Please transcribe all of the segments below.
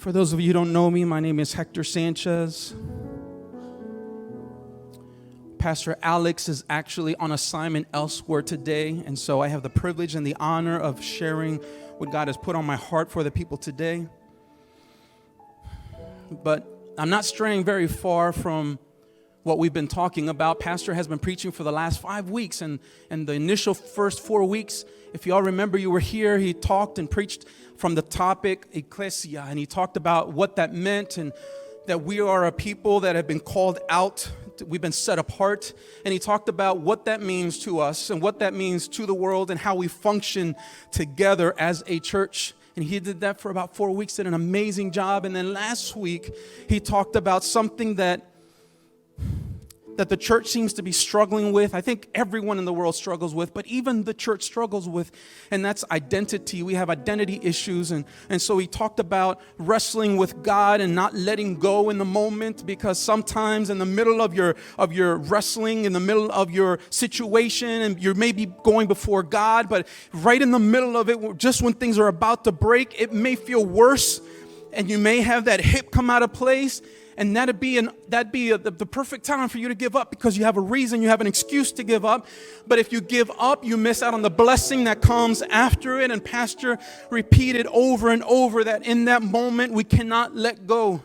For those of you who don't know me, my name is Hector Sanchez. Pastor Alex is actually on assignment elsewhere today, and so I have the privilege and the honor of sharing what God has put on my heart for the people today. But I'm not straying very far from what we've been talking about. Pastor has been preaching for the last 5 weeks, and the initial first 4 weeks, if you all remember, you were here, he talked and preached from the topic Ecclesia, and he talked about what that meant and that we are a people that have been called out, we've been set apart, and he talked about what that means to us and what that means to the world and how we function together as a church. And he did that for about 4 weeks, did an amazing job. And then last week, he talked about something that the church seems to be struggling with. I think everyone in the world struggles with, but even the church struggles with, and that's identity. We have identity issues, and so he talked about wrestling with God and not letting go in the moment, because sometimes in the middle of your wrestling, in the middle of your situation, and you're maybe going before God, but right in the middle of it, just when things are about to break, it may feel worse, and you may have that hip come out of place. And that'd be the perfect time for you to give up, because you have a reason, you have an excuse to give up. But if you give up, you miss out on the blessing that comes after it. And Pastor repeated over and over that in that moment, we cannot let go.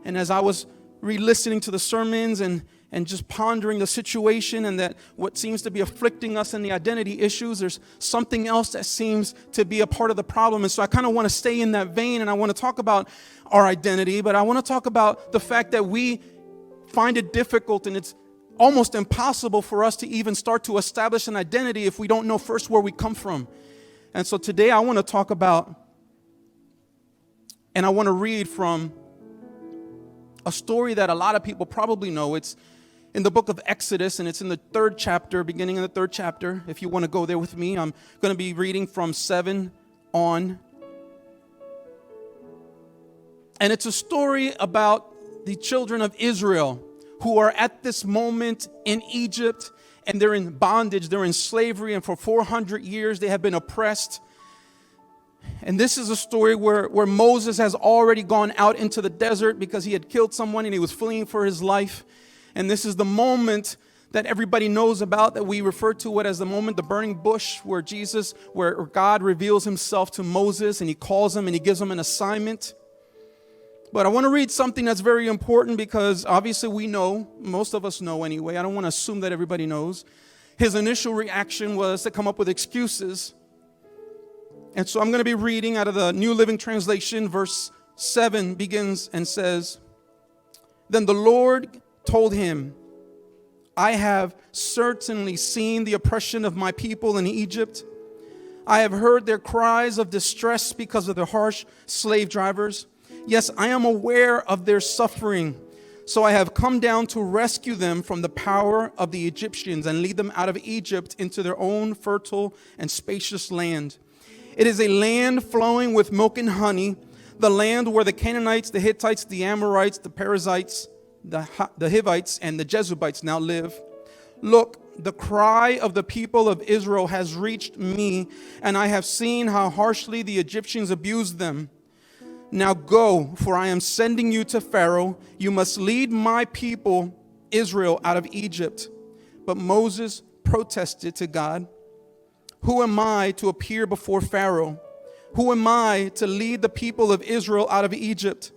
And as I was re-listening to the sermons and just pondering the situation and that what seems to be afflicting us in the identity issues, there's something else that seems to be a part of the problem. And so I kind of want to stay in that vein, and I want to talk about our identity, but I want to talk about the fact that we find it difficult and it's almost impossible for us to even start to establish an identity if we don't know first where we come from. And so today I want to talk about, and I want to read from a story that a lot of people probably know. It's in the book of Exodus, and it's in the 3rd chapter, beginning in the 3rd chapter. If you want to go there with me, I'm going to be reading from 7 on. And it's a story about the children of Israel who are at this moment in Egypt, and they're in bondage, they're in slavery, and for 400 years they have been oppressed. And this is a story where Moses has already gone out into the desert because he had killed someone and he was fleeing for his life. And this is the moment that everybody knows about, that we refer to it as the moment, the burning bush, where God reveals himself to Moses and he calls him and he gives him an assignment. But I want to read something that's very important, because obviously we know, most of us know anyway. I don't want to assume that everybody knows. His initial reaction was to come up with excuses. And so I'm going to be reading out of the New Living Translation. Verse 7 begins and says, "Then the Lord told him, I have certainly seen the oppression of my people in Egypt. I have heard their cries of distress because of the harsh slave drivers. Yes, I am aware of their suffering. So I have come down to rescue them from the power of the Egyptians and lead them out of Egypt into their own fertile and spacious land. It is a land flowing with milk and honey, the land where the Canaanites, the Hittites, the Amorites, the Perizzites, the Hivites, and the Jebusites now live. Look, the cry of the people of Israel has reached me, and I have seen how harshly the Egyptians abused them. Now go, for I am sending you to Pharaoh. You must lead my people, Israel, out of Egypt." But Moses protested to God, "Who am I to appear before Pharaoh? Who am I to lead the people of Israel out of Egypt?"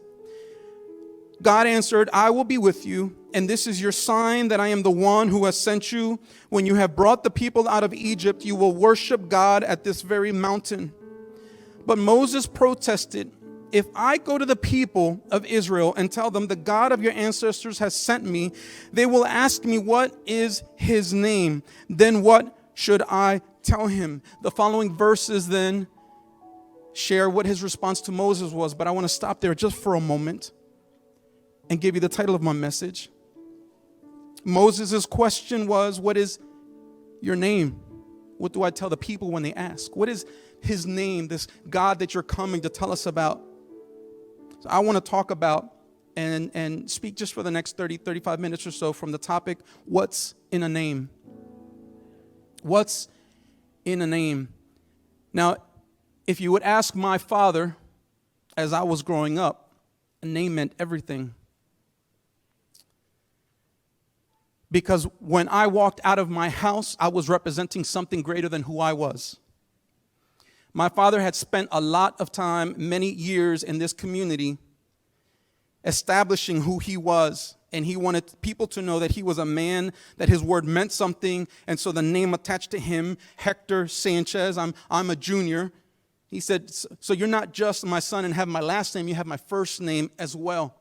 God answered, "I will be with you, and this is your sign that I am the one who has sent you. When you have brought the people out of Egypt, you will worship God at this very mountain." But Moses protested, "If I go to the people of Israel and tell them the God of your ancestors has sent me, they will ask me, 'What is his name?' Then what should I tell him?" The following verses then share what his response to Moses was, but I want to stop there just for a moment and give you the title of my message. Moses' question was, what is your name? What do I tell the people when they ask? What is his name, this God that you're coming to tell us about? So I want to talk about and speak just for the next 35 minutes or so from the topic, what's in a name? What's in a name? Now, if you would ask my father, as I was growing up, a name meant everything. Because when I walked out of my house, I was representing something greater than who I was. My father had spent a lot of time, many years in this community, establishing who he was. And he wanted people to know that he was a man, that his word meant something. And so the name attached to him, Hector Sanchez, I'm a junior. He said, so you're not just my son and have my last name, you have my first name as well.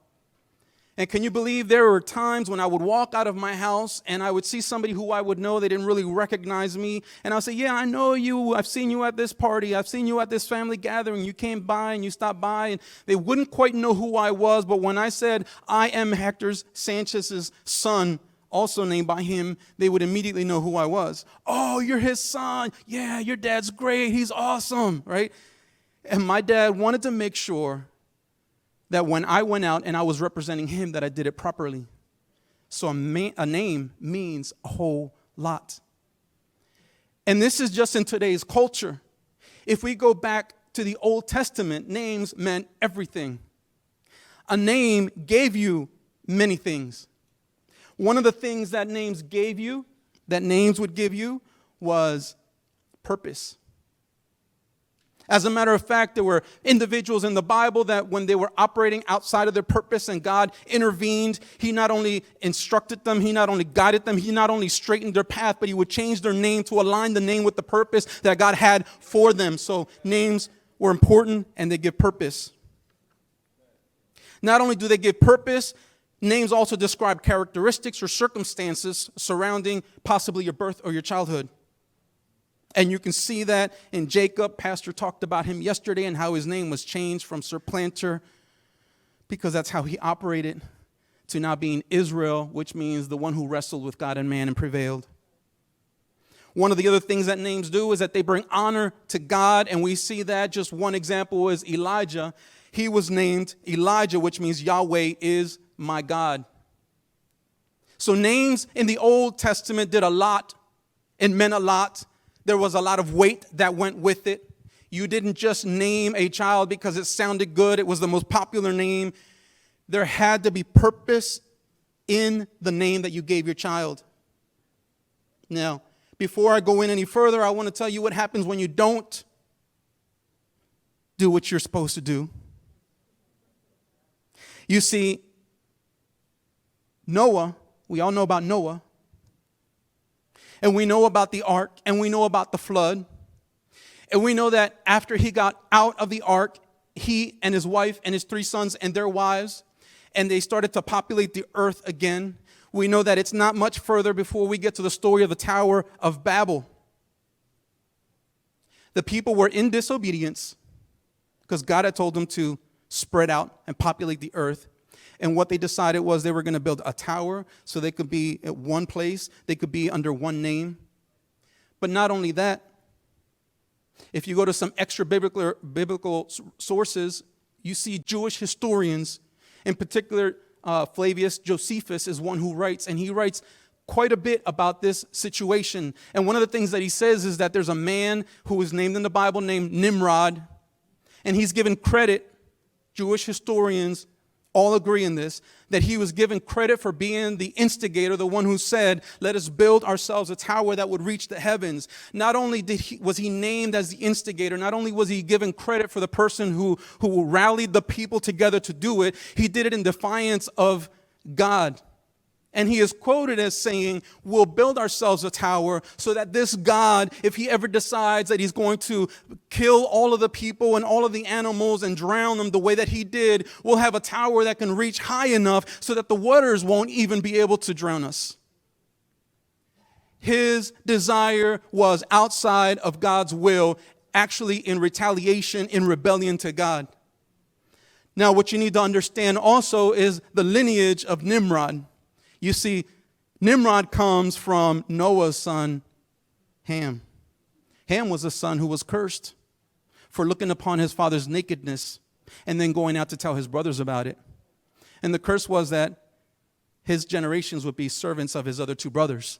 And can you believe there were times when I would walk out of my house and I would see somebody who I would know, they didn't really recognize me. And I'll say, yeah, I know you. I've seen you at this party. I've seen you at this family gathering. You came by and you stopped by. And they wouldn't quite know who I was. But when I said, I am Hector Sanchez's son, also named by him, they would immediately know who I was. Oh, you're his son. Yeah, your dad's great. He's awesome, right? And my dad wanted to make sure that when I went out and I was representing him, that I did it properly. So a name means a whole lot. And this is just in today's culture. If we go back to the Old Testament, names meant everything. A name gave you many things. One of the things that names would give you, was purpose. As a matter of fact, there were individuals in the Bible that when they were operating outside of their purpose and God intervened, he not only instructed them, he not only guided them, he not only straightened their path, but he would change their name to align the name with the purpose that God had for them. So names were important and they give purpose. Not only do they give purpose, names also describe characteristics or circumstances surrounding possibly your birth or your childhood. And you can see that in Jacob. Pastor talked about him yesterday and how his name was changed from supplanter, because that's how he operated, to now being Israel, which means the one who wrestled with God and man and prevailed. One of the other things that names do is that they bring honor to God, and we see that. Just one example is Elijah. He was named Elijah, which means Yahweh is my God. So names in the Old Testament did a lot and meant a lot. There was a lot of weight that went with it. You didn't just name a child because it sounded good. It was the most popular name. There had to be purpose in the name that you gave your child. Now, before I go in any further, I want to tell you what happens when you don't do what you're supposed to do. You see, Noah, we all know about Noah. And we know about the ark, and we know about the flood. And we know that after he got out of the ark, he and his wife and his 3 sons and their wives, and they started to populate the earth again. We know that it's not much further before we get to the story of the Tower of Babel. The people were in disobedience because God had told them to spread out and populate the earth. And what they decided was they were going to build a tower so they could be at one place. They could be under one name. But not only that, if you go to some extra biblical sources, you see Jewish historians, in particular, Flavius Josephus is one who writes, and he writes quite a bit about this situation. And one of the things that he says is that there's a man who is named in the Bible named Nimrod, and he's given credit, Jewish historians all agree in this, that he was given credit for being the instigator, the one who said, let us build ourselves a tower that would reach the heavens. Not only was he named as the instigator, not only was he given credit for the person who rallied the people together to do it, he did it in defiance of God. And he is quoted as saying, we'll build ourselves a tower so that this God, if he ever decides that he's going to kill all of the people and all of the animals and drown them the way that he did, we'll have a tower that can reach high enough so that the waters won't even be able to drown us. His desire was outside of God's will, actually in retaliation, in rebellion to God. Now, what you need to understand also is the lineage of Nimrod. You see, Nimrod comes from Noah's son, Ham. Ham was a son who was cursed for looking upon his father's nakedness and then going out to tell his brothers about it. And the curse was that his generations would be servants of his other 2 brothers.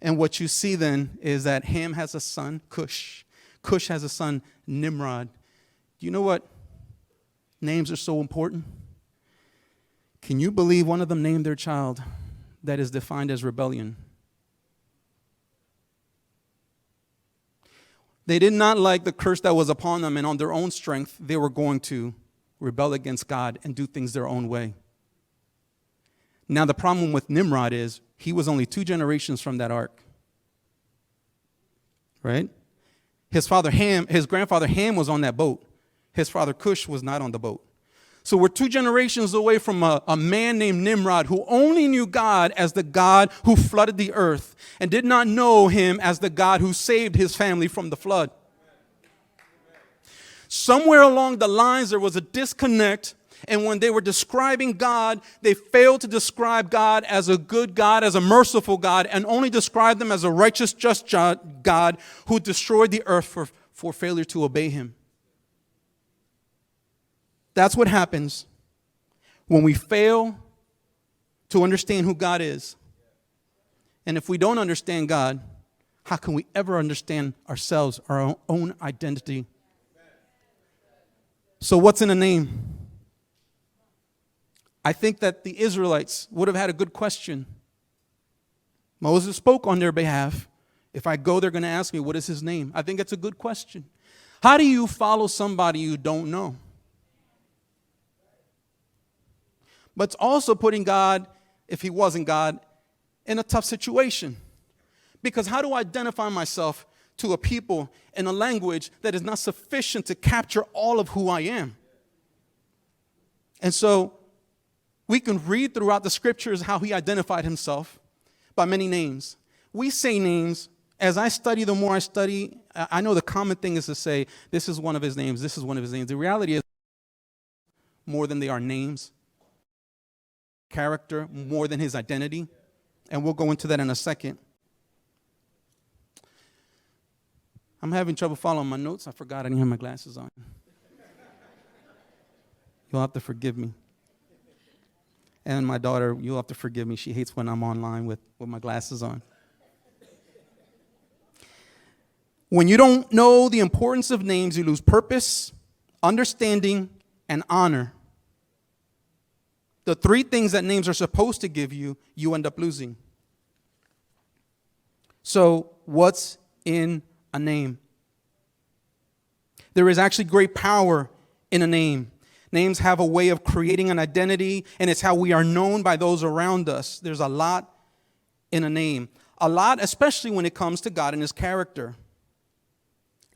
And what you see then is that Ham has a son, Cush. Cush has a son, Nimrod. Do you know what Names are so important. Can you believe one of them named their child that is defined as rebellion? They did not like the curse that was upon them, and on their own strength, they were going to rebel against God and do things their own way. Now, the problem with Nimrod is he was only 2 generations from that ark. Right? His grandfather Ham was on that boat. His father Cush was not on the boat. So we're 2 generations away from a man named Nimrod who only knew God as the God who flooded the earth and did not know him as the God who saved his family from the flood. Somewhere along the lines there was a disconnect, and when they were describing God, they failed to describe God as a good God, as a merciful God, and only described him as a righteous, just God who destroyed the earth for failure to obey him. That's what happens when we fail to understand who God is. And if we don't understand God, how can we ever understand ourselves, our own identity? So what's in a name? I think that the Israelites would have had a good question. Moses spoke on their behalf. If I go, they're going to ask me, what is his name? I think it's a good question. How do you follow somebody you don't know? But it's also putting God, if he wasn't God, in a tough situation. Because how do I identify myself to a people in a language that is not sufficient to capture all of who I am? And so we can read throughout the scriptures how he identified himself by many names. We say names. As I study, the more I study, I know the common thing is to say, this is one of his names, this is one of his names. The reality is more than they are names. Character more than his identity. And we'll go into that in a second. I'm having trouble following my notes. I forgot I didn't have my glasses on. You'll have to forgive me. And my daughter, you'll have to forgive me. She hates when I'm online with my glasses on. When you don't know the importance of names, you lose purpose, understanding, and honor. The 3 things that names are supposed to give you, you end up losing. So, what's in a name? There is actually great power in a name. Names have a way of creating an identity, and it's how we are known by those around us. There's a lot in a name. A lot, especially when it comes to God and his character.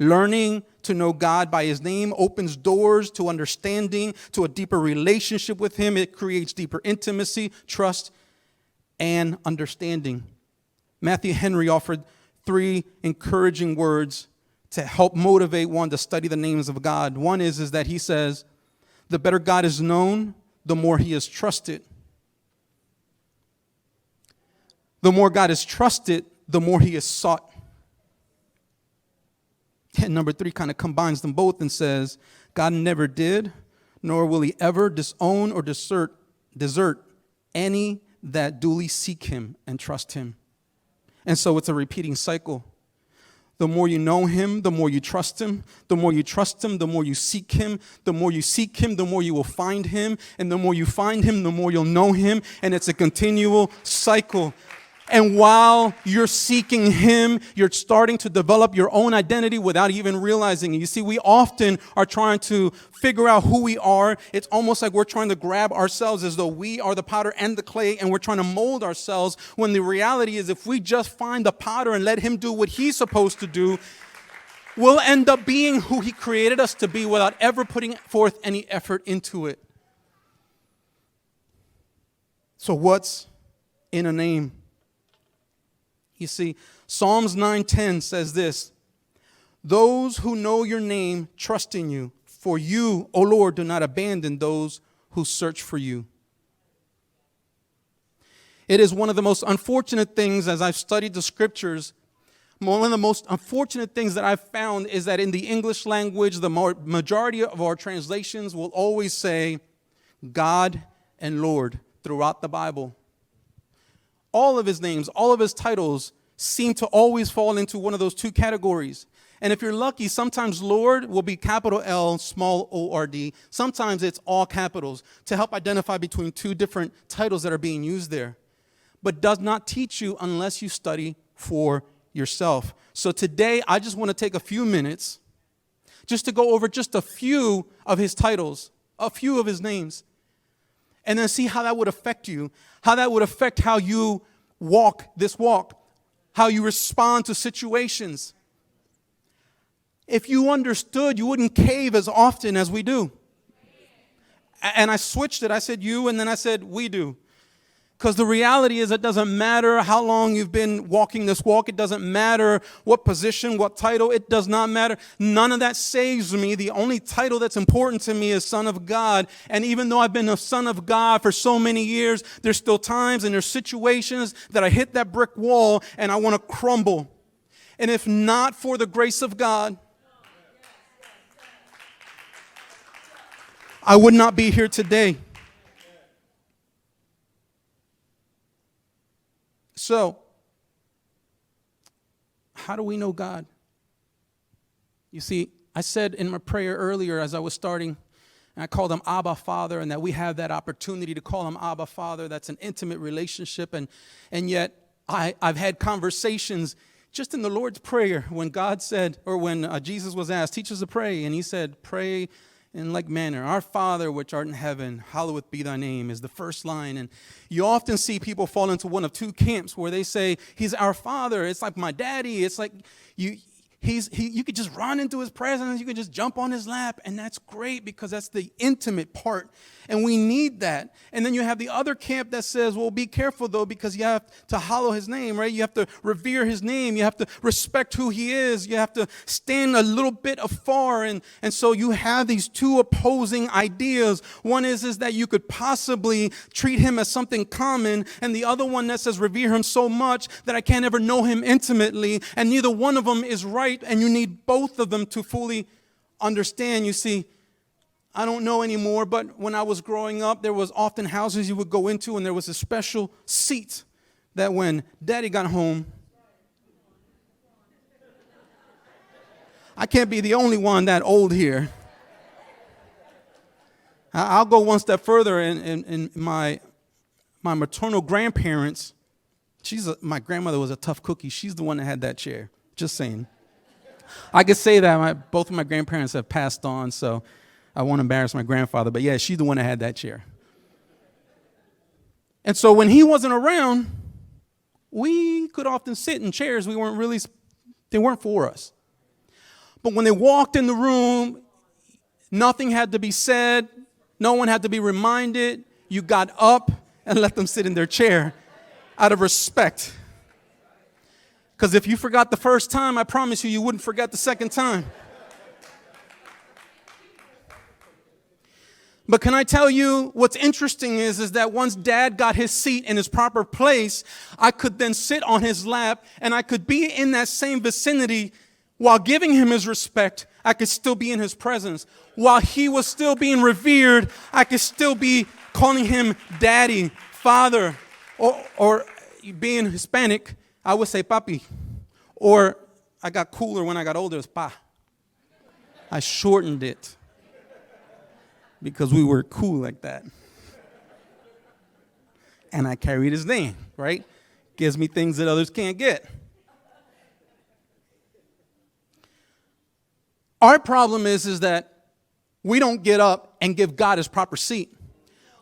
Learning to know God by his name opens doors to understanding, to a deeper relationship with him. It creates deeper intimacy, trust, and understanding. Matthew Henry offered 3 encouraging words to help motivate one to study the names of God. One is that he says, the better God is known, the more he is trusted. The more God is trusted, the more he is sought. And number 3 kind of combines them both and says, God never did, nor will he ever disown or desert any that duly seek him and trust him. And so it's a repeating cycle. The more you know him, the more you trust him. The more you trust him, the more you seek him. The more you seek him, the more you will find him. And the more you find him, the more you'll know him. And it's a continual cycle. And while you're seeking him, you're starting to develop your own identity without even realizing it. You see, we often are trying to figure out who we are. It's almost like we're trying to grab ourselves as though we are the potter and the clay, and we're trying to mold ourselves, when the reality is if we just find the potter and let him do what he's supposed to do, we'll end up being who he created us to be without ever putting forth any effort into it. So what's in a name? You see, Psalms 9:10 says this, those who know your name trust in you, for you, O Lord, do not abandon those who search for you. It is one of the most unfortunate things, as I've studied the scriptures, one of the most unfortunate things that I've found is that in the English language, the majority of our translations will always say God and Lord throughout the Bible. All of his names, all of his titles seem to always fall into one of those 2 categories. And if you're lucky, sometimes Lord will be capital L, small O-R-D. Sometimes it's all capitals to help identify between two different titles that are being used there. But does not teach you unless you study for yourself. So today, I just want to take a few minutes just to go over just a few of his titles, a few of his names, and then see how that would affect you, how that would affect how you walk this walk, how you respond to situations. If you understood, you wouldn't cave as often as we do. And I switched it. I said you, and then I said we do. Because the reality is it doesn't matter how long you've been walking this walk. It doesn't matter what position, what title. It does not matter. None of that saves me. The only title that's important to me is Son of God. And even though I've been a son of God for so many years, there's still times and there's situations that I hit that brick wall and I want to crumble. And if not for the grace of God, I would not be here today. So, how do we know God? You see, I said in my prayer earlier as I was starting, and I called him Abba Father, and that we have that opportunity to call him Abba Father. That's an intimate relationship, and yet I've had conversations just in the Lord's Prayer when God said, or when Jesus was asked, teach us to pray, and he said, pray in like manner. Our Father which art in heaven, hallowed be thy name, is the first line. And you often see people fall into one of two camps where they say, he's our Father. It's like my daddy. It's like you could just run into his presence. You could just jump on his lap. And that's great because that's the intimate part. And we need that. And then you have the other camp that says, well, be careful, though, because you have to hallow his name, right? You have to revere his name. You have to respect who he is. You have to stand a little bit afar. And so you have these two opposing ideas. One is that you could possibly treat him as something common. And the other one that says revere him so much that I can't ever know him intimately. And neither one of them is right. And you need both of them to fully understand. You see, I don't know anymore, but when I was growing up, there was often houses you would go into, and there was a special seat that when Daddy got home, I can't be the only one that old here. I'll go one step further. In my maternal grandparents, my grandmother was a tough cookie. She's the one that had that chair. Just saying. I could say that both of my grandparents have passed on, so I won't embarrass my grandfather, but yeah, she's the one that had that chair. And so when he wasn't around, we could often sit in chairs they weren't for us. But when they walked in the room, nothing had to be said, no one had to be reminded. You got up and let them sit in their chair out of respect. Because if you forgot the first time, I promise you wouldn't forget the second time. But can I tell you what's interesting is that once Dad got his seat in his proper place, I could then sit on his lap and I could be in that same vicinity while giving him his respect. I could still be in his presence. While he was still being revered, I could still be calling him Daddy, Father, or being Hispanic, I would say papi. Or I got cooler when I got older, it's pa. I shortened it. Because we were cool like that. And I carried his name, right? Gives me things that others can't get. Our problem is that we don't get up and give God his proper seat.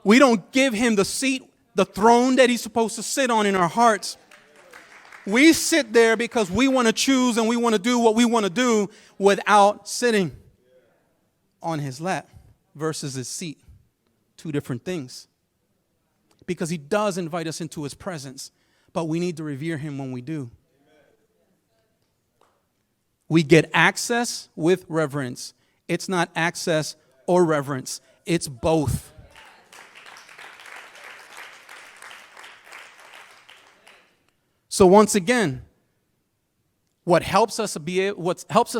We don't give him the seat, the throne that he's supposed to sit on in our hearts. We sit there because we want to choose and we want to do what we want to do without sitting on his lap versus his seat. Two different things. Because he does invite us into his presence, but we need to revere him when we do. We get access with reverence. It's not access or reverence. It's both. So once again, what helps us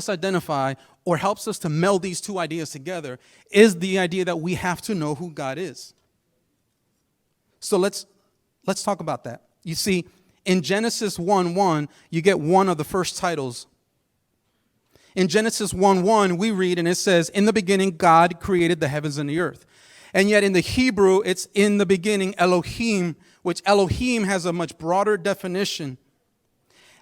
identify or helps us to meld these two ideas together is the idea that we have to know who God is. So let's talk about that. You see, in Genesis 1:1, you get one of the first titles. In Genesis 1:1, we read, and it says, in the beginning, God created the heavens and the earth. And yet in the Hebrew, it's in the beginning, Elohim, which Elohim has a much broader definition.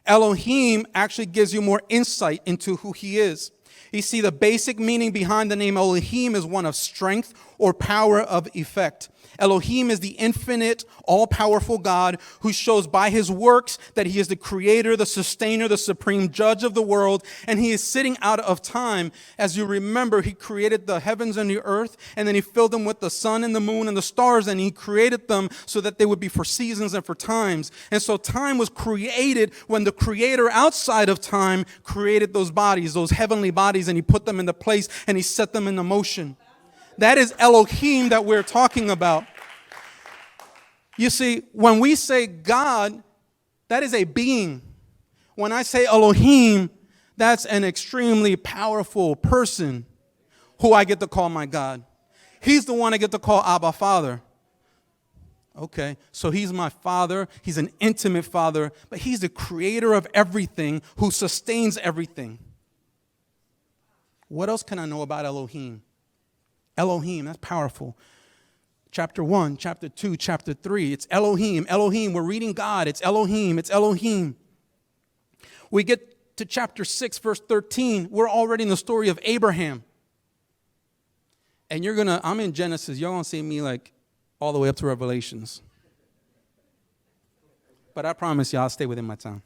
Elohim actually gives you more insight into who he is. You see, the basic meaning behind the name Elohim is one of strength or power of effect. Elohim is the infinite, all-powerful God who shows by his works that he is the creator, the sustainer, the supreme judge of the world, and he is sitting out of time. As you remember, he created the heavens and the earth, and then he filled them with the sun and the moon and the stars, and he created them so that they would be for seasons and for times. And so time was created when the creator outside of time created those bodies, those heavenly bodies, and he put them into place and he set them into motion. That is Elohim that we're talking about. You see, when we say God, that is a being. When I say Elohim, that's an extremely powerful person who I get to call my God. He's the one I get to call Abba Father. Okay, so he's my father. He's an intimate father, but he's the creator of everything who sustains everything. What else can I know about Elohim? Elohim, that's powerful. Chapter 1, chapter 2, chapter 3. It's Elohim, Elohim. We're reading God. It's Elohim, it's Elohim. We get to chapter 6, verse 13. We're already in the story of Abraham. And I'm in Genesis. You're going to see me like all the way up to Revelations. But I promise you, I'll stay within my time.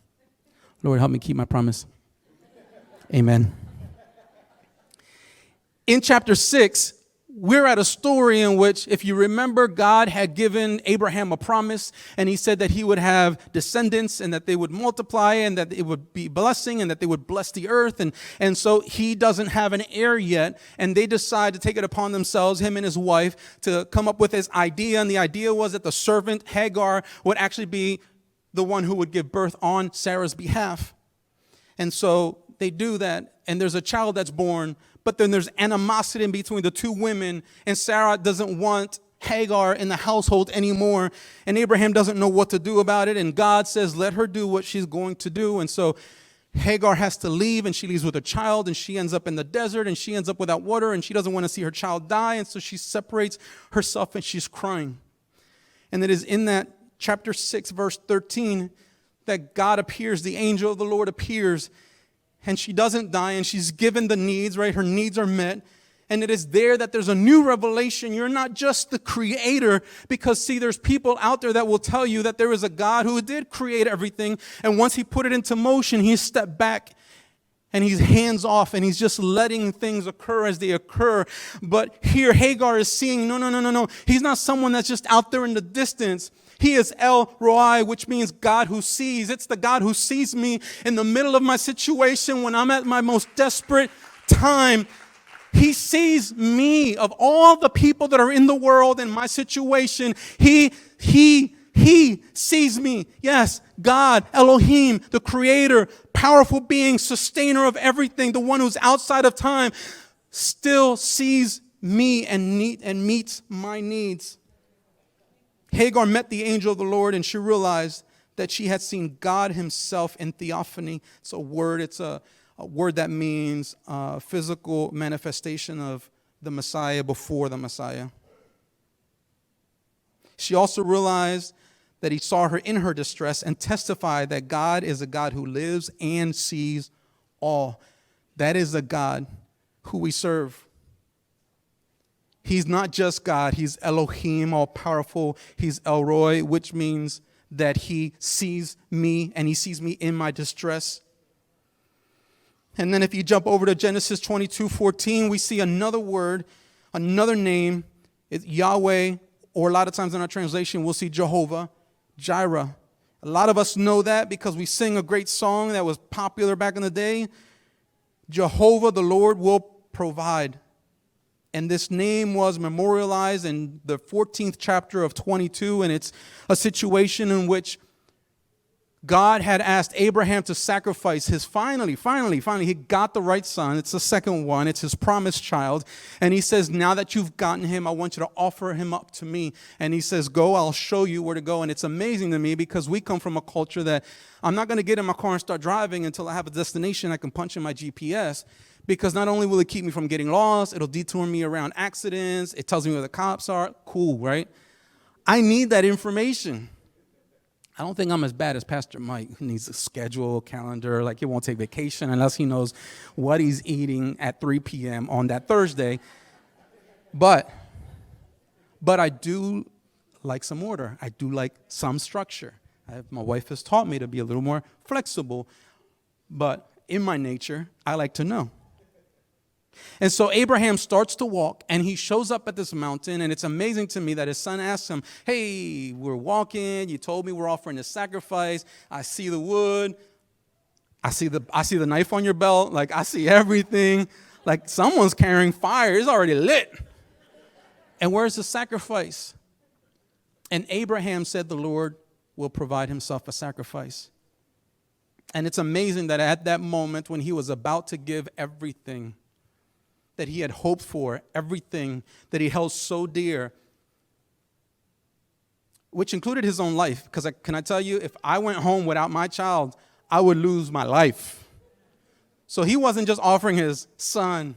Lord, help me keep my promise. Amen. In chapter 6, we're at a story in which, if you remember, God had given Abraham a promise, and he said that he would have descendants and that they would multiply and that it would be blessing and that they would bless the earth. And so he doesn't have an heir yet, and they decide to take it upon themselves, him and his wife, to come up with this idea. And the idea was that the servant Hagar would actually be the one who would give birth on Sarah's behalf. And so they do that, and there's a child that's born. But then there's animosity in between the two women, and Sarah doesn't want Hagar in the household anymore, and Abraham doesn't know what to do about it, and God says, let her do what she's going to do. And so Hagar has to leave, and she leaves with a child, and she ends up in the desert, and she ends up without water, and she doesn't want to see her child die, and so she separates herself, and she's crying. And it is in that chapter 6, verse 13, that God appears, the angel of the Lord appears, and she doesn't die, and she's given the needs, right? Her needs are met. And it is there that there's a new revelation. You're not just the creator, because, see, there's people out there that will tell you that there is a God who did create everything, and once he put it into motion, he stepped back, and he's hands off, and he's just letting things occur as they occur. But here, Hagar is seeing, no. He's not someone that's just out there in the distance. He is El Roi, which means God who sees. It's the God who sees me in the middle of my situation when I'm at my most desperate time. He sees me. Of all the people that are in the world in my situation, He sees me. Yes, God, Elohim, the creator, powerful being, sustainer of everything, the one who's outside of time, still sees me and meets my needs. Hagar met the angel of the Lord, and she realized that she had seen God himself in theophany. It's a word that means physical manifestation of the Messiah before the Messiah. She also realized that he saw her in her distress and testified that God is a God who lives and sees all. That is the God who we serve. He's not just God. He's Elohim, all-powerful. He's El Roi, which means that he sees me, and he sees me in my distress. And then if you jump over to Genesis 22:14, we see another word, another name. It's Yahweh, or a lot of times in our translation, we'll see Jehovah Jireh. A lot of us know that because we sing a great song that was popular back in the day. Jehovah, the Lord, will provide. And this name was memorialized in the 14th chapter of 22, and it's a situation in which God had asked Abraham to sacrifice his finally, he got the right son. It's the second one. It's his promised child. And he says, now that you've gotten him, I want you to offer him up to me. And he says, go, I'll show you where to go. And it's amazing to me because we come from a culture that I'm not going to get in my car and start driving until I have a destination I can punch in my GPS. Because not only will it keep me from getting lost, it'll detour me around accidents. It tells me where the cops are. Cool, right? I need that information. I don't think I'm as bad as Pastor Mike, who needs a schedule, calendar, like he won't take vacation unless he knows what he's eating at 3 p.m. on that Thursday. But I do like some order. I do like some structure. My wife has taught me to be a little more flexible, but in my nature, I like to know. And so Abraham starts to walk, and he shows up at this mountain, and it's amazing to me that his son asks him, hey, we're walking, you told me we're offering a sacrifice, I see the wood, I see the knife on your belt, like I see everything, like someone's carrying fire, it's already lit. And where's the sacrifice? And Abraham said the Lord will provide himself a sacrifice. And it's amazing that at that moment when he was about to give everything that he had hoped for, everything that he held so dear, which included his own life. Because can I tell you, if I went home without my child, I would lose my life. So he wasn't just offering his son.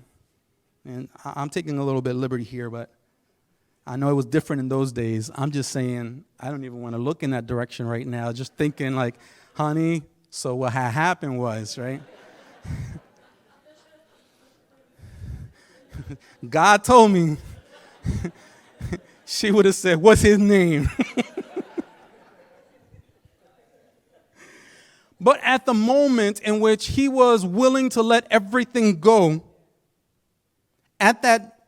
And I'm taking a little bit of liberty here, but I know it was different in those days. I'm just saying, I don't even want to look in that direction right now. Just thinking like, honey, so what had happened was, right? God told me. She would have said, what's his name? But at the moment in which he was willing to let everything go, at that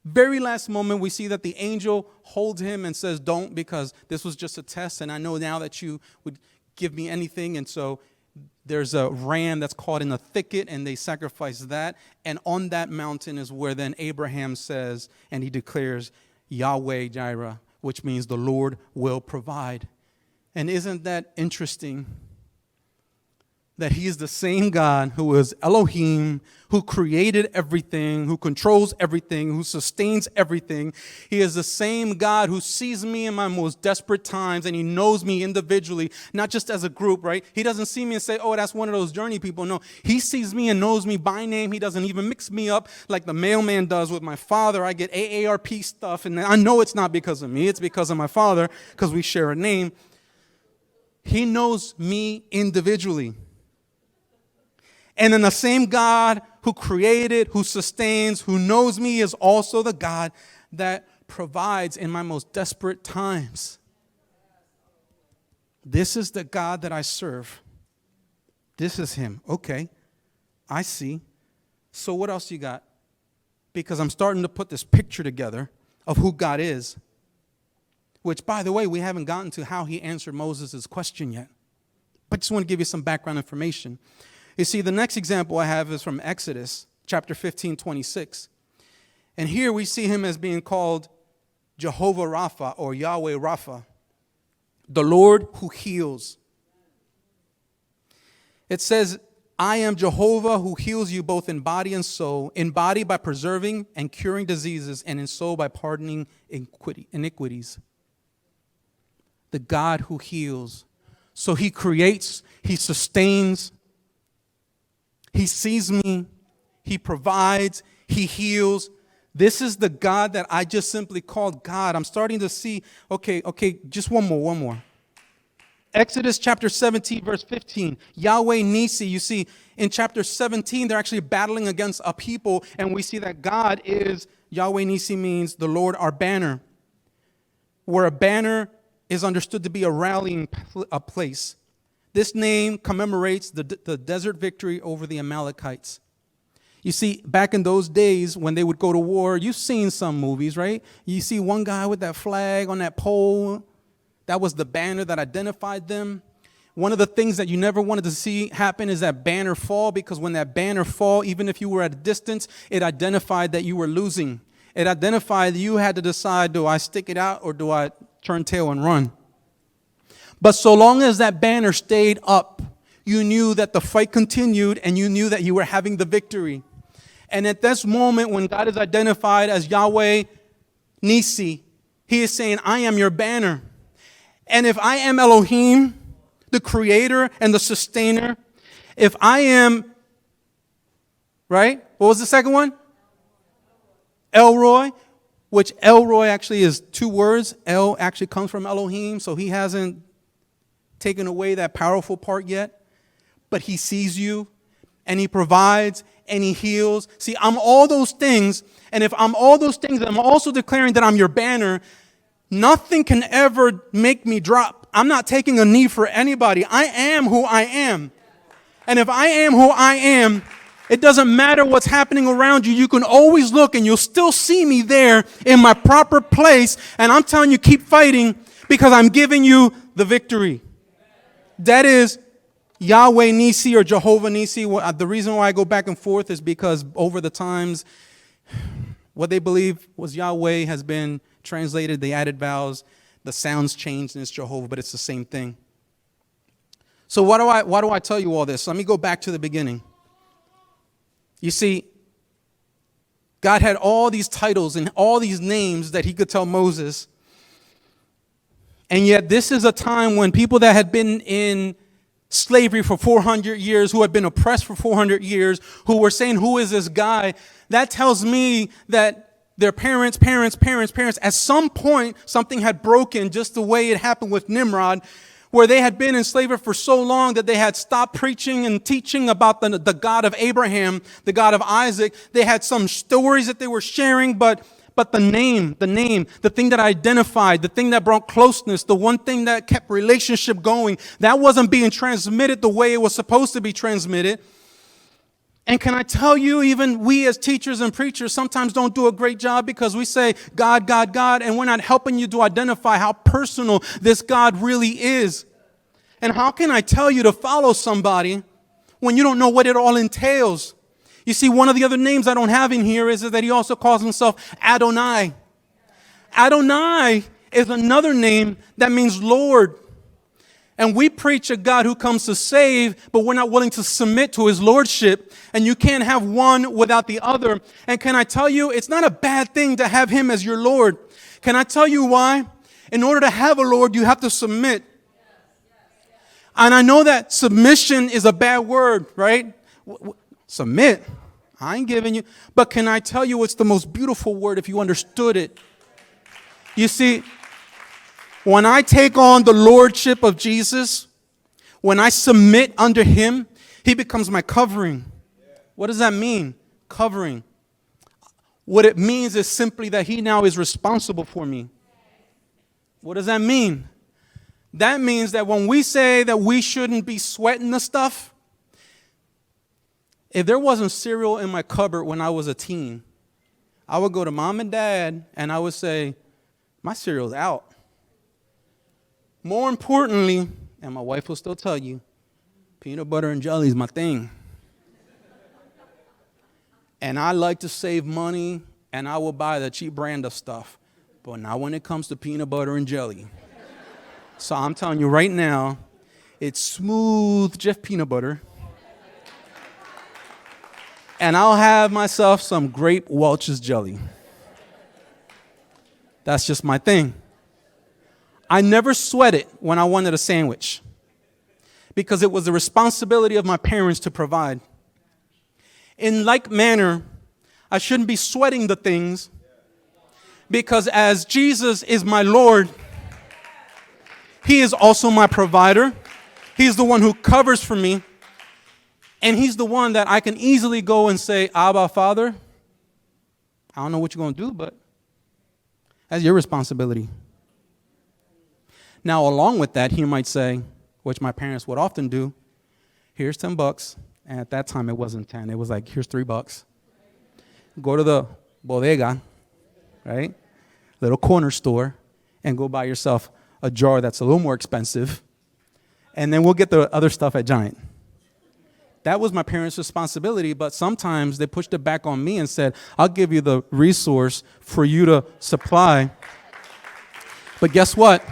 very last moment, we see that the angel holds him and says, don't, because this was just a test, and I know now that you would give me anything. And so there's a ram that's caught in a thicket, and they sacrifice that. And on that mountain is where then Abraham says, and he declares, Yahweh Jireh, which means the Lord will provide. And isn't that interesting? That he is the same God who is Elohim, who created everything, who controls everything, who sustains everything. He is the same God who sees me in my most desperate times, and he knows me individually, not just as a group, right? He doesn't see me and say, oh, that's one of those journey people. No, he sees me and knows me by name. He doesn't even mix me up like the mailman does with my father. I get AARP stuff, and I know it's not because of me. It's because of my father, because we share a name. He knows me individually. And then the same God who created, who sustains, who knows me is also the God that provides in my most desperate times. This is the God that I serve. This is him. Okay, I see. So what else you got? Because I'm starting to put this picture together of who God is. Which, by the way, we haven't gotten to how he answered Moses' question yet. But I just want to give you some background information. You see, the next example I have is from Exodus chapter 15:26. And here we see him as being called Jehovah Rapha, or Yahweh Rapha, the Lord who heals. It says, I am Jehovah who heals you both in body and soul, in body by preserving and curing diseases, and in soul by pardoning iniquities. The God who heals. So he creates, he sustains, he sees me, he provides, he heals. This is the God that I just simply called God. I'm starting to see, okay, just one more. Exodus chapter 17, verse 15, Yahweh Nisi. You see, in chapter 17, they're actually battling against a people, and we see that God is, Yahweh Nisi means the Lord our banner, where a banner is understood to be a rallying place. This name commemorates the desert victory over the Amalekites. You see, back in those days when they would go to war, you've seen some movies, right? You see one guy with that flag on that pole. That was the banner that identified them. One of the things that you never wanted to see happen is that banner fall, because when that banner fall, even if you were at a distance, it identified that you were losing. It identified that you had to decide, do I stick it out or do I turn tail and run? But so long as that banner stayed up, you knew that the fight continued and you knew that you were having the victory. And at this moment, when God is identified as Yahweh Nisi, he is saying, I am your banner. And if I am Elohim, the creator and the sustainer, if I am, right? What was the second one? Elroy, which Elroy actually is two words. El actually comes from Elohim, so he hasn't taken away that powerful part yet. But he sees you, and he provides, and he heals. See, I'm all those things, and if I'm all those things, I'm also declaring that I'm your banner. Nothing can ever make me drop. I'm not taking a knee for anybody. I am who I am. And if I am who I am, it doesn't matter what's happening around you. You can always look and you'll still see me there in my proper place. And I'm telling you, keep fighting because I'm giving you the victory. That is Yahweh Nisi or Jehovah Nisi. The reason why I go back and forth is because over the times, what they believe was Yahweh has been translated. They added vowels. The sounds changed and it's Jehovah, but it's the same thing. So why do I tell you all this? Let me go back to the beginning. You see, God had all these titles and all these names that he could tell Moses. And yet this is a time when people that had been in slavery for 400 years, who had been oppressed for 400 years, who were saying, who is this guy? That tells me that their parents, at some point, something had broken, just the way it happened with Nimrod, where they had been in slavery for so long that they had stopped preaching and teaching about the God of Abraham, the God of Isaac. They had some stories that they were sharing, but the name, the thing that identified, the thing that brought closeness, the one thing that kept relationship going, that wasn't being transmitted the way it was supposed to be transmitted. And can I tell you, even we as teachers and preachers sometimes don't do a great job because we say, God, God, God, and we're not helping you to identify how personal this God really is. And how can I tell you to follow somebody when you don't know what it all entails? You see, one of the other names I don't have in here is that he also calls himself Adonai. Adonai is another name that means Lord. And we preach a God who comes to save, but we're not willing to submit to his lordship. And you can't have one without the other. And can I tell you, it's not a bad thing to have him as your Lord. Can I tell you why? In order to have a Lord, you have to submit. And I know that submission is a bad word, right? Submit. I ain't giving you. But can I tell you, it's the most beautiful word if you understood it. You see, when I take on the lordship of Jesus, when I submit under him, he becomes my covering. What does that mean? Covering. What it means is simply that he now is responsible for me. What does that mean? That means that when we say that we shouldn't be sweating the stuff, if there wasn't cereal in my cupboard when I was a teen, I would go to mom and dad and I would say, my cereal's out. More importantly, and my wife will still tell you, peanut butter and jelly is my thing. And I like to save money, and I will buy the cheap brand of stuff, but not when it comes to peanut butter and jelly. So I'm telling you right now, it's smooth Jif peanut butter. And I'll have myself some grape Welch's jelly. That's just my thing. I never sweated when I wanted a sandwich because it was the responsibility of my parents to provide. In like manner, I shouldn't be sweating the things because as Jesus is my Lord, he is also my provider. He's the one who covers for me. And he's the one that I can easily go and say, Abba, Father, I don't know what you're going to do, but that's your responsibility. Now, along with that, he might say, which my parents would often do, here's $10. And at that time, it wasn't 10. It was like, here's $3. Go to the bodega, right? Little corner store, and go buy yourself a jar that's a little more expensive. And then we'll get the other stuff at Giant. That was my parents' responsibility, but sometimes they pushed it back on me and said, I'll give you the resource for you to supply. But guess what?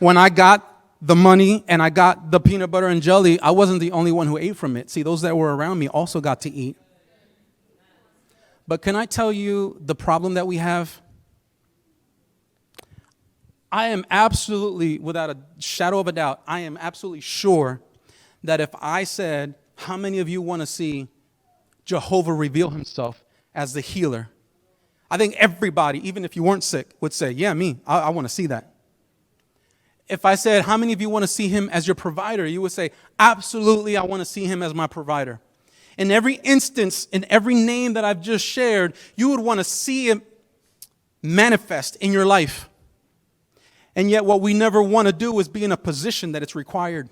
When I got the money and I got the peanut butter and jelly, I wasn't the only one who ate from it. See, those that were around me also got to eat. But can I tell you the problem that we have? I am absolutely, without a shadow of a doubt, I am absolutely sure that if I said, how many of you want to see Jehovah reveal himself as the healer? I think everybody, even if you weren't sick, would say, yeah, me, I want to see that. If I said, how many of you want to see him as your provider? You would say, absolutely, I want to see him as my provider. In every instance, in every name that I've just shared, you would want to see him manifest in your life. And yet what we never want to do is be in a position that it's required.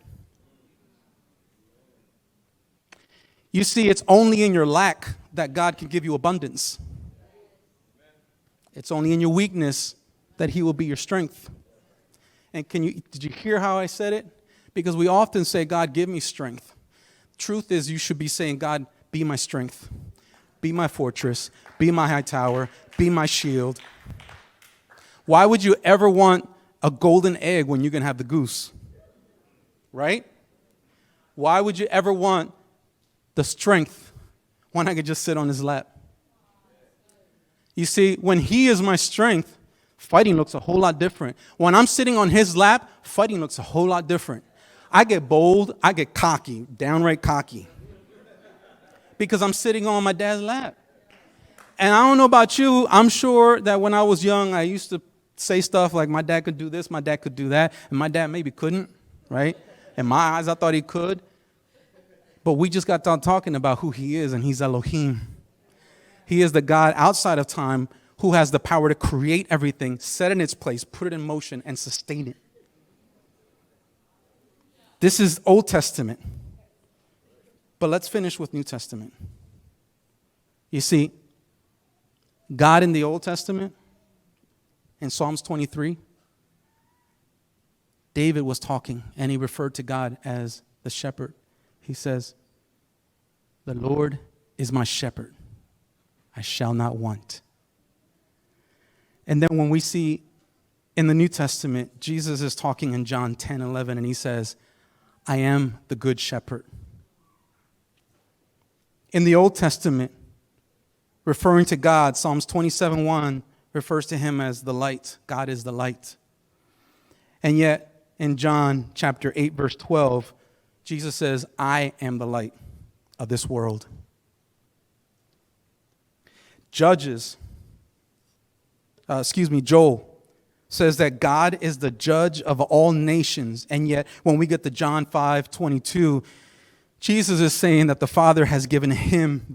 You see, it's only in your lack that God can give you abundance. It's only in your weakness that he will be your strength. And did you hear how I said it? Because we often say, God, give me strength. Truth is, you should be saying, God, be my strength. Be my fortress. Be my high tower. Be my shield. Why would you ever want a golden egg when you can have the goose? Right? Why would you ever want the strength when I could just sit on his lap? You see, when he is my strength, fighting looks a whole lot different. When I'm sitting on his lap, fighting looks a whole lot different. I get bold, I get cocky, downright cocky, because I'm sitting on my dad's lap. And I don't know about you, I'm sure that when I was young, I used to say stuff like my dad could do this, my dad could do that, and my dad maybe couldn't, right? In my eyes, I thought he could. But we just got done talking about who he is, and he's Elohim. He is the God outside of time who has the power to create everything, set it in its place, put it in motion, and sustain it. This is Old Testament. But let's finish with New Testament. You see, God in the Old Testament, in Psalms 23, David was talking, and he referred to God as the shepherd. He says, the Lord is my shepherd. I shall not want. And then when we see in the New Testament, Jesus is talking in John 10:11, and he says, I am the good shepherd. In the Old Testament, referring to God, Psalms 27:1 refers to him as the light. God is the light. And yet, in John chapter 8, verse 12, Jesus says, I am the light of this world. Joel says that God is the judge of all nations. And yet, when we get to John 5:22, Jesus is saying that the Father has given him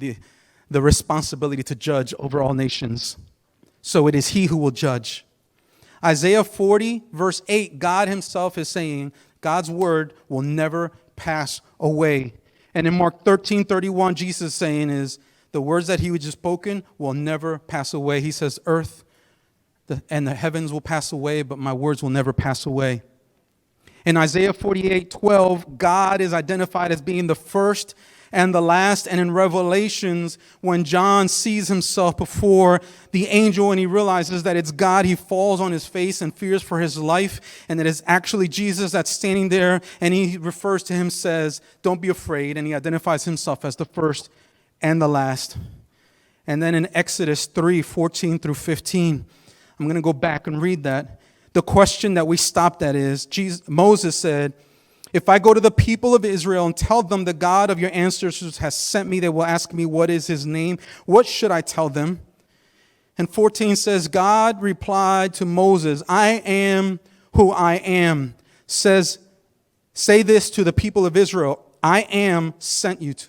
the responsibility to judge over all nations. So it is he who will judge. Isaiah 40, verse 8, God himself is saying God's word will never pass away. And in Mark 13:31, Jesus is saying is the words that he had just spoken will never pass away. He says, earth and the heavens will pass away, but my words will never pass away. In Isaiah 48:12, God is identified as being the first and the last. And in Revelations, when John sees himself before the angel and he realizes that it's God, he falls on his face and fears for his life, and that it's actually Jesus that's standing there, and he refers to him, says, don't be afraid, and he identifies himself as the first and the last. And then in Exodus 3:14 through 15, I'm going to go back and read that. The question that we stopped at is, Moses said, if I go to the people of Israel and tell them the God of your ancestors has sent me, they will ask me, what is his name? What should I tell them? And 14 says, God replied to Moses, I am who I am. Says, say this to the people of Israel, I am sent you to.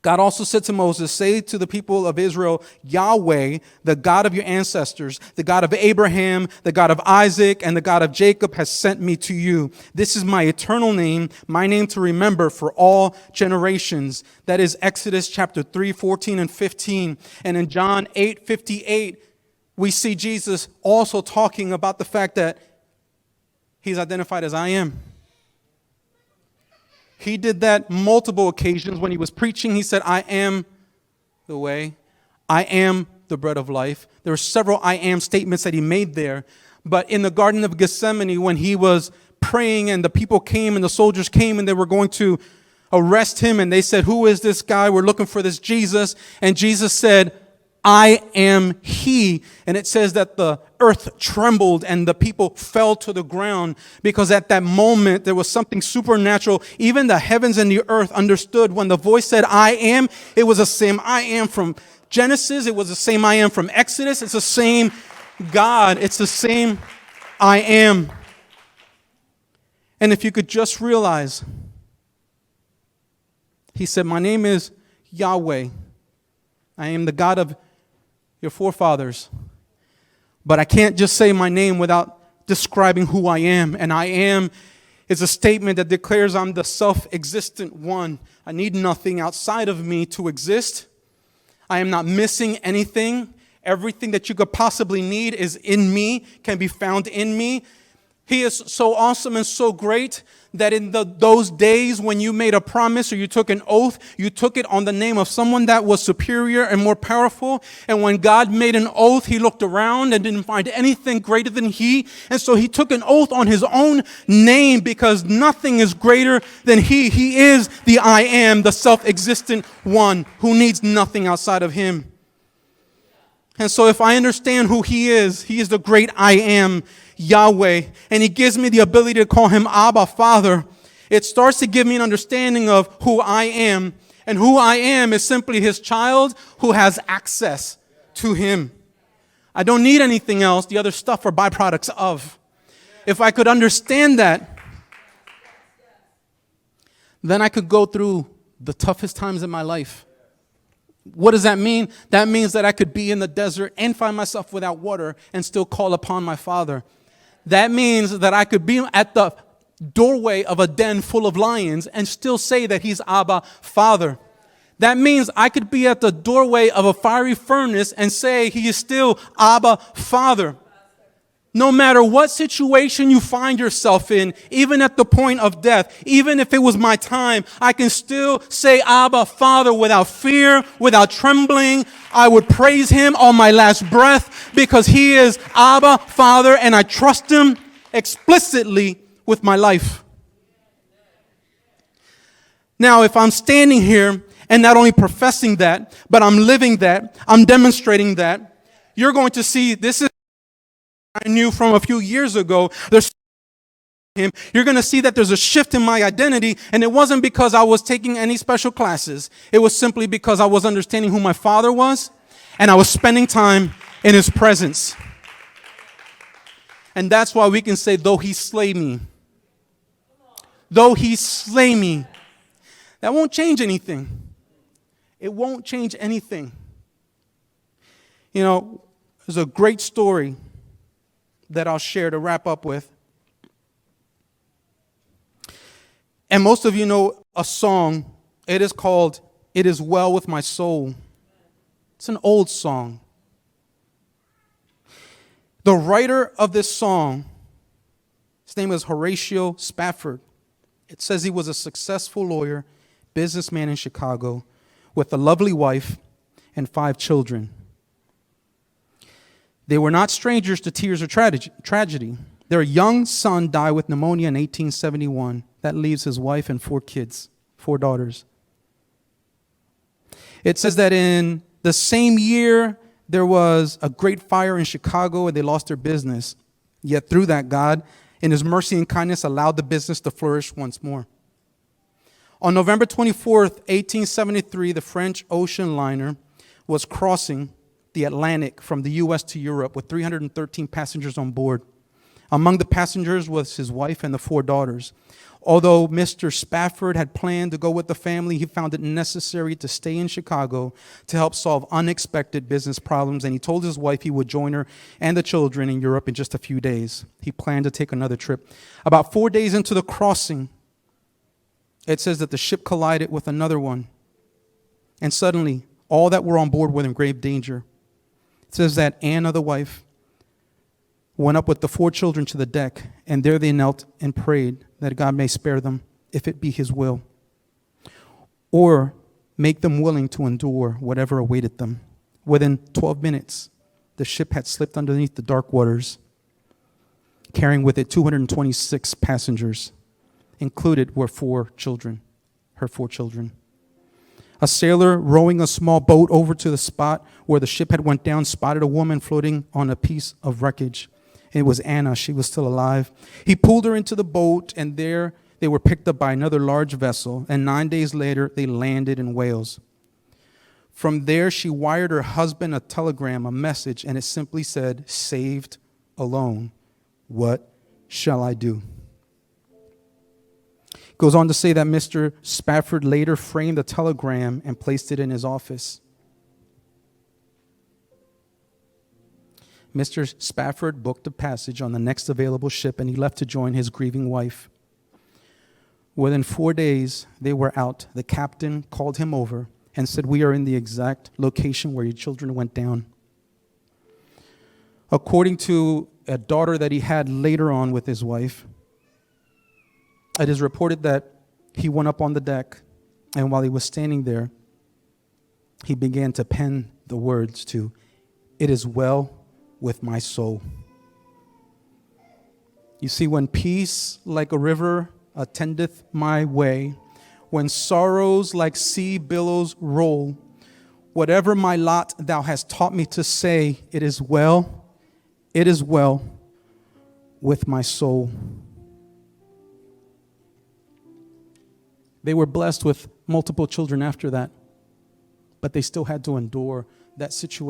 God also said to Moses, say to the people of Israel, Yahweh, the God of your ancestors, the God of Abraham, the God of Isaac, and the God of Jacob has sent me to you. This is my eternal name, my name to remember for all generations. That is Exodus chapter 3:14 and 15. And in John 8:58, we see Jesus also talking about the fact that he's identified as I am. He did that multiple occasions when he was preaching. He said, I am the way. I am the bread of life. There were several I am statements that he made there. But in the Garden of Gethsemane, when he was praying and the people came and the soldiers came and they were going to arrest him, and they said, "Who is this guy? We're looking for this Jesus." And Jesus said, "I am he." And it says that the earth trembled and the people fell to the ground, because at that moment there was something supernatural. Even the heavens and the earth understood when the voice said, "I am." It was the same "I am" from Genesis. It was the same "I am" from Exodus. It's the same God. It's the same "I am." And if you could just realize, he said, "My name is Yahweh. I am the God of your forefathers. But I can't just say my name without describing who I am." And I am is a statement that declares I'm the self-existent one. I need nothing outside of me to exist. I am not missing anything. Everything that you could possibly need is in me, can be found in me. He is so awesome and so great that in those days when you made a promise or you took an oath, you took it on the name of someone that was superior and more powerful. And when God made an oath, he looked around and didn't find anything greater than he. And so he took an oath on his own name, because nothing is greater than he. He is the I am, the self-existent one who needs nothing outside of him. And so if I understand who he is the great I am, Yahweh, and he gives me the ability to call him Abba, Father. It starts to give me an understanding of who I am. And who I am is simply his child who has access to him. I don't need anything else. The other stuff are byproducts of. If I could understand that, then I could go through the toughest times in my life. What does that mean? That means that I could be in the desert and find myself without water and still call upon my Father. That means that I could be at the doorway of a den full of lions and still say that he's Abba, Father. That means I could be at the doorway of a fiery furnace and say he is still Abba, Father. No matter what situation you find yourself in, even at the point of death, even if it was my time, I can still say Abba, Father, without fear, without trembling. I would praise him on my last breath because he is Abba, Father, and I trust him explicitly with my life. Now, if I'm standing here and not only professing that, but I'm living that, I'm demonstrating that, you're going to see this is I knew from a few years ago. There's him. You're going to see that there's a shift in my identity, and it wasn't because I was taking any special classes. It was simply because I was understanding who my Father was, and I was spending time in his presence. And that's why we can say, though he slay me, that won't change anything. It won't change anything. You know, there's a great story that I'll share to wrap up with. And most of you know a song. It is called "It Is Well With My Soul." It's an old song. The writer of this song, his name is Horatio Spafford. It says he was a successful lawyer, businessman in Chicago, with a lovely wife and 5 children. They were not strangers to tears or tragedy. Their young son died with pneumonia in 1871. That leaves his wife and 4 kids, 4 daughters. It says that in the same year, there was a great fire in Chicago and they lost their business. Yet through that, God, in his mercy and kindness, allowed the business to flourish once more. On November 24th, 1873, the French ocean liner was crossing the Atlantic from the U.S. to Europe with 313 passengers on board. Among the passengers was his wife and the 4 daughters. Although Mr. Spafford had planned to go with the family, he found it necessary to stay in Chicago to help solve unexpected business problems, and he told his wife he would join her and the children in Europe in just a few days. He planned to take another trip. About 4 days into the crossing, it says that the ship collided with another one, and suddenly all that were on board were in grave danger. It says that Anna, the wife, went up with the 4 children to the deck, and there they knelt and prayed that God may spare them, if it be his will, or make them willing to endure whatever awaited them. Within 12 minutes, the ship had slipped underneath the dark waters, carrying with it 226 passengers. Included were 4 children, her 4 children. A sailor rowing a small boat over to the spot where the ship had went down spotted a woman floating on a piece of wreckage. It was Anna. She was still alive. He pulled her into the boat, and there they were picked up by another large vessel, and 9 days later they landed in Wales. From there, she wired her husband a telegram, a message, and it simply said, "Saved alone. What shall I do?" Goes on to say that Mr. Spafford later framed the telegram and placed it in his office. Mr. Spafford booked a passage on the next available ship, and he left to join his grieving wife. Within 4 days, they were out. The captain called him over and said, "We are in the exact location where your children went down." According to a daughter that he had later on with his wife, it is reported that he went up on the deck, and while he was standing there, he began to pen the words to, "It is well with my soul." You see, when peace like a river attendeth my way, when sorrows like sea billows roll, whatever my lot thou hast taught me to say, it is well with my soul. They were blessed with multiple children after that, but they still had to endure that situation.